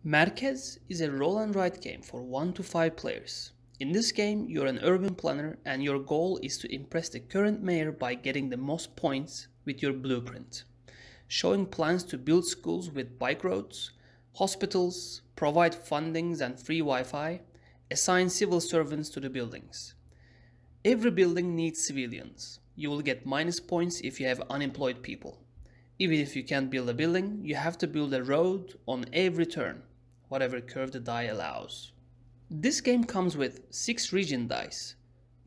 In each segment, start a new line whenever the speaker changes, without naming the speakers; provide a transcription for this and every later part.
MERKEZ is a roll and write game for 1 to 5 players. In this game, you're an urban planner and your goal is to impress the current mayor by getting the most points with your blueprint. Showing plans to build schools with bike roads, hospitals, provide fundings and free Wi-Fi, assign civil servants to the buildings. Every building needs civilians. You will get minus points if you have unemployed people. Even if you can't build a building, you have to build a road on every turn, whatever curve the die allows. This game comes with 6 region dice,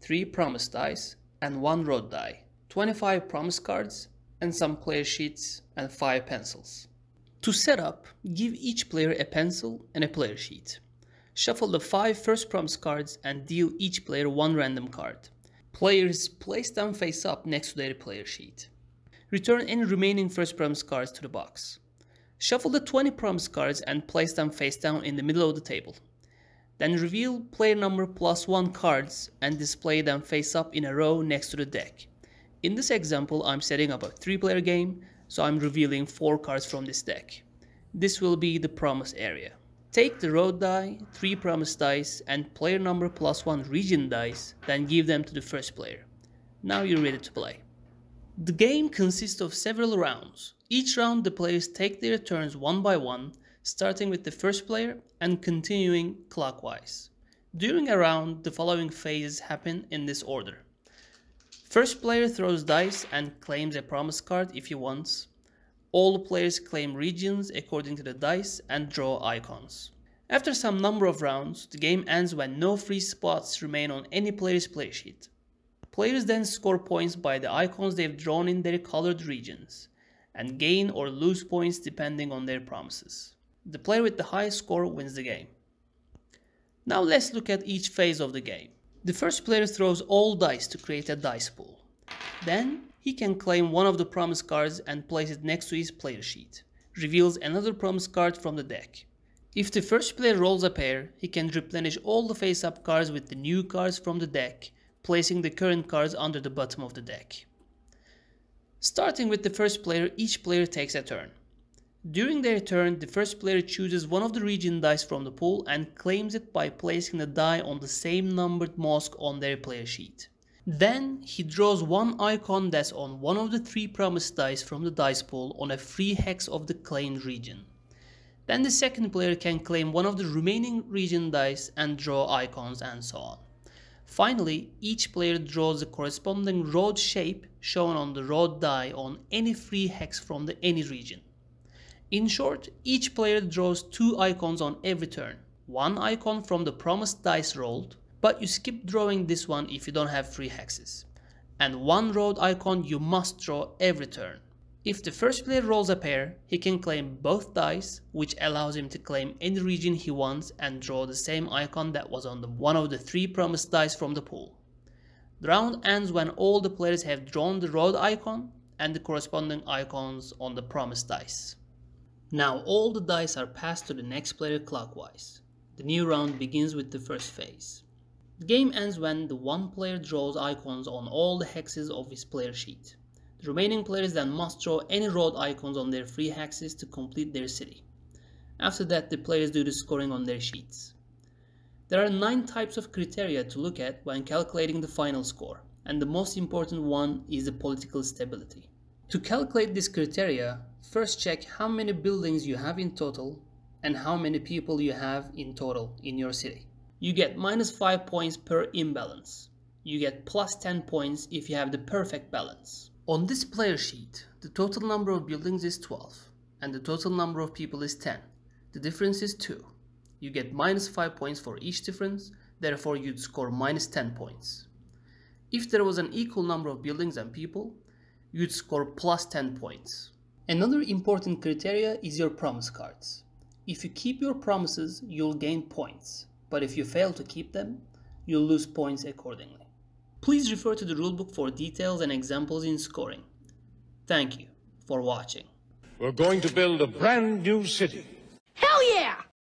3 promise dice and 1 road die, 25 promise cards and some player sheets and 5 pencils. To set up, give each player a pencil and a player sheet. Shuffle the 5 first promise cards and deal each player 1 random card. Players place them face up next to their player sheet. Return any remaining first promise cards to the box. Shuffle the 20 promise cards and place them face down in the middle of the table. Then reveal player number +1 cards and display them face up in a row next to the deck. In this example, I'm setting up a 3-player game, so I'm revealing 4 cards from this deck. This will be the promise area. Take the road die, 3 promise dice and player number +1 region dice, then give them to the first player. Now you're ready to play. The game consists of several rounds. Each round the players take their turns one by one, starting with the first player and continuing clockwise. During a round, the following phases happen in this order. First player throws dice and claims a promise card if he wants. All players claim regions according to the dice and draw icons. After some number of rounds, the game ends when no free spots remain on any player's player sheet. Players then score points by the icons they've drawn in their colored regions, and gain or lose points depending on their promises. The player with the highest score wins the game. Now let's look at each phase of the game. The first player throws all dice to create a dice pool. Then he can claim one of the promise cards and place it next to his player sheet. Reveals another promise card from the deck. If the first player rolls a pair, he can replenish all the face-up cards with the new cards from the deck, placing the current cards under the bottom of the deck. Starting with the first player, each player takes a turn. During their turn, the first player chooses one of the region dice from the pool and claims it by placing the die on the same numbered mosque on their player sheet. Then he draws one icon that's on one of the 3 promised dice from the dice pool on a free hex of the claimed region. Then the second player can claim one of the remaining region dice and draw icons and so on. Finally, each player draws the corresponding road shape shown on the road die on any free hex from any region. In short, each player draws 2 icons on every turn. 1 icon from the promised dice rolled, but you skip drawing this one if you don't have free hexes. And 1 road icon you must draw every turn. If the first player rolls a pair, he can claim both dice, which allows him to claim any region he wants and draw the same icon that was on one of the 3 promised dice from the pool. The round ends when all the players have drawn the road icon and the corresponding icons on the promised dice. Now all the dice are passed to the next player clockwise. The new round begins with the first phase. The game ends when the one player draws icons on all the hexes of his player sheet. The remaining players then must draw any road icons on their free hexes to complete their city. After that, the players do the scoring on their sheets. There are 9 types of criteria to look at when calculating the final score, and the most important one is the political stability. To calculate this criteria, first check how many buildings you have in total and how many people you have in total in your city. You get -5 points per imbalance. You get +10 points if you have the perfect balance. On this player sheet, the total number of buildings is 12 and the total number of people is 10. The difference is 2. You get -5 points for each difference, therefore you'd score -10 points. If there was an equal number of buildings and people, you'd score +10 points. Another important criteria is your promise cards. If you keep your promises, you'll gain points, but if you fail to keep them, you'll lose points accordingly. Please refer to the rulebook for details and examples in scoring. Thank you for watching.
We're going to build a brand new city.
Hell yeah!